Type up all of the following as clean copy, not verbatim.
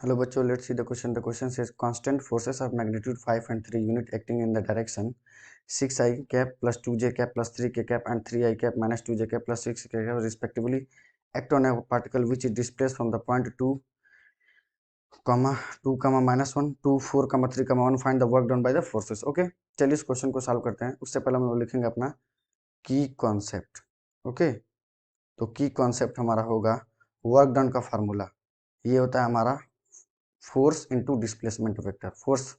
Hello बच्चों, let's see the question. The question says constant forces of magnitude 5 and 3 unit acting in the direction 6i cap plus 2j cap plus 3k cap and 3i cap minus 2j cap plus 6k cap respectively act on a particle which is displaced from the point 2 comma 2 comma minus 1 2 4 comma 3 comma 1. Find the work done by the forces. Okay, चलिए इस question को solve करते हैं. उससे पहले हम लोग लिखेंगे अपना की कॉन्सेप्ट. ओके, तो की कॉन्सेप्ट हमारा होगा वर्क डन का फार्मूला. ये होता है हमारा force into displacement vector. Force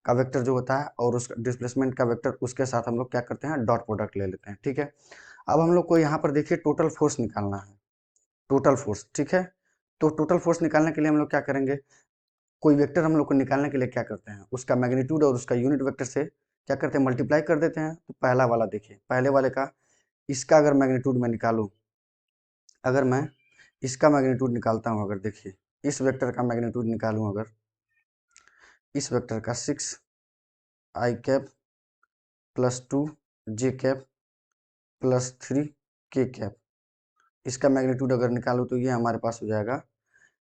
का वेक्टर जो होता है और उस डिस्प्लेसमेंट का वेक्टर, उसके साथ हम लोग क्या करते हैं, डॉट प्रोडक्ट ले लेते हैं. ठीक है, अब हम लोग को यहाँ पर देखिए टोटल फोर्स निकालना है. टोटल फोर्स, ठीक है. तो टोटल फोर्स निकालने के लिए हम लोग क्या करेंगे, कोई वेक्टर हम लोग को निकालने के लिए क्या करते हैं, उसका मैग्नीट्यूड और उसका यूनिट वेक्टर से क्या करते हैं, मल्टीप्लाई कर देते हैं. तो पहला वाला देखिए, पहले वाले का इसका अगर मैग्नीट्यूड मैं निकालूं, अगर मैं इसका मैग्नीट्यूड निकालता हूं, अगर देखिए इस वेक्टर का मैग्नीट्यूड निकालूं, अगर इस वेक्टर का 6i cap plus 2j cap plus 3k cap, इसका मैग्नीट्यूड अगर निकालूं तो ये हमारे पास हो जाएगा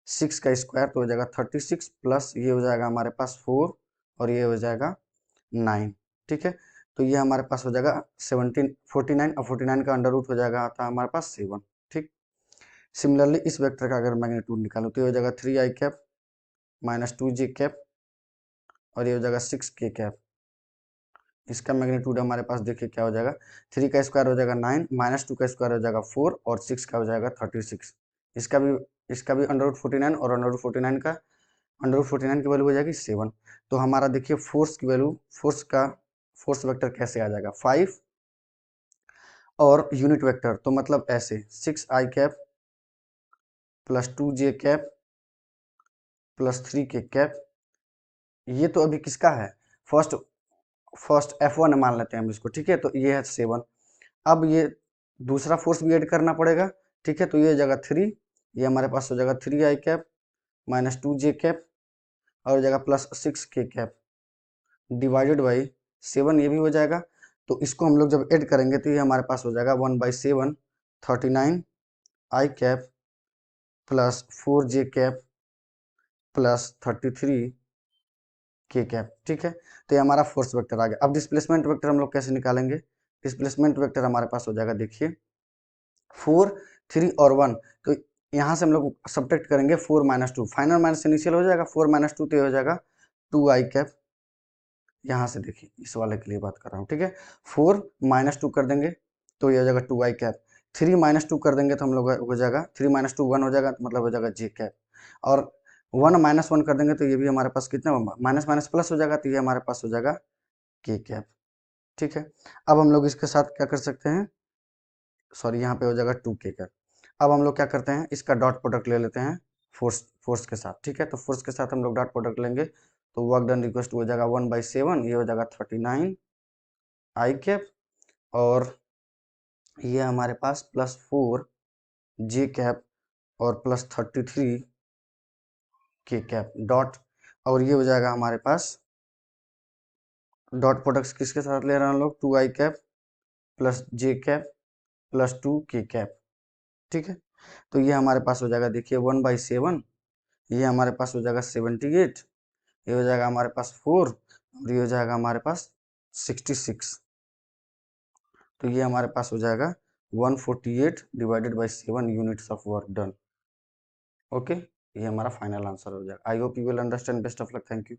6 का स्क्वायर, तो हो जाएगा 36 प्लस ये हो जाएगा हमारे पास 4 और ये हो जाएगा 9. ठीक है, तो ये हमारे पास हो जाएगा 49 और 49 का अंडर रूट हो जाएगा, आता है हमारे पास 7. ठीक, सिमिलरली इस वेक्टर का अगर मैग्नीट्यूड निकालूं तो ये हो जाएगा 3i cap minus 2j cap और ये हो जाएगा 6k कैप. इसका मैग्नीट्यूड हमारे पास देखिए क्या हो जाएगा, 3 का स्क्वायर हो जाएगा 9 माइनस 2 का स्क्वायर हो जाएगा 4 और 6 का हो जाएगा 36. इसका भी अंडर रूट 49 और अंडर रूट 49 का अंडर रूट 49 की वैल्यू हो जाएगी 7. तो हमारा देखिए फोर्स की वैल्यू, फोर्स वेक्टर कैसे आ जाएगा 5 और यूनिट वेक्टर, तो मतलब ऐसे 6i cap plus 2j cap plus 3k cap. ये तो अभी किसका है, फर्स्ट F1 मान लेते हैं हम इसको. ठीक है, तो ये है 7. अब ये दूसरा फोर्स भी ऐड करना पड़ेगा. ठीक है, तो ये हो जाएगा 3, ये हमारे पास हो जाएगा 3i cap minus 2j cap और हो जाएगा plus 6k cap divided by 7, ये भी हो जाएगा. तो इसको हम लोग जब ऐड करेंगे तो ये हमारे पास हो जाएगा 1/7 39i cap plus 4j cap plus 33k cap. ठीक है, तो ये हमारा फोर्स वेक्टर आ गया. अब डिस्प्लेसमेंट वेक्टर हम लोग कैसे निकालेंगे, डिस्प्लेसमेंट वेक्टर हमारे पास हो जाएगा, देखिए 4 3 और 1, तो यहाँ से हम लोग सब्ट्रैक्ट करेंगे 4 माइनस 2, फाइनल माइनस इनिशियल हो जाएगा 4 माइनस 2, तो ये हो जाएगा 2i कैप. यहाँ से देखिए इस वाले के लिए बात कर रहा हूँ. ठीक है, 4 माइनस 2 कर देंगे तो ये हो जाएगा 2i कैप. 3 माइनस 2 कर देंगे तो हम लोग हो जाएगा 3 माइनस 2 1 हो जाएगा, मतलब हो जाएगा j कैप. और 1 माइनस 1 कर देंगे तो ये भी हमारे पास कितना माइनस माइनस प्लस हो जाएगा, तो ये हमारे पास हो जाएगा k कैप. ठीक है, अब हम लोग इसके साथ क्या कर सकते हैं, सॉरी यहाँ पे हो जाएगा 2k कैप. अब हम लोग क्या करते हैं, इसका डॉट प्रोडक्ट ले लेते हैं फोर्स के साथ. ठीक है, तो फोर्स के साथ हम लोग डॉट प्रोडक्ट लेंगे तो वर्क डन रिक्वेस्ट हो जाएगा 1/7, ये हो जाएगा 39i कैप और ये हमारे पास प्लस 4j कैप और प्लस 33k कैप डॉट, और ये हो जाएगा हमारे पास डॉट प्रोडक्ट्स किसके साथ ले रहे हैं हम लोग, 2i cap plus j cap plus 2k cap. ठीक है, तो ये हमारे पास हो जाएगा, देखिए 1/7, ये हमारे पास हो जाएगा 78, ये हो जाएगा हमारे पास 4 और ये हो जाएगा हमारे पास 66. तो ये हमारे पास हो जाएगा 148 divided by 7 units of work done. Okay, ये हमारा फाइनल आंसर हो जाएगा. I hope you will understand. Best of luck. Thank you.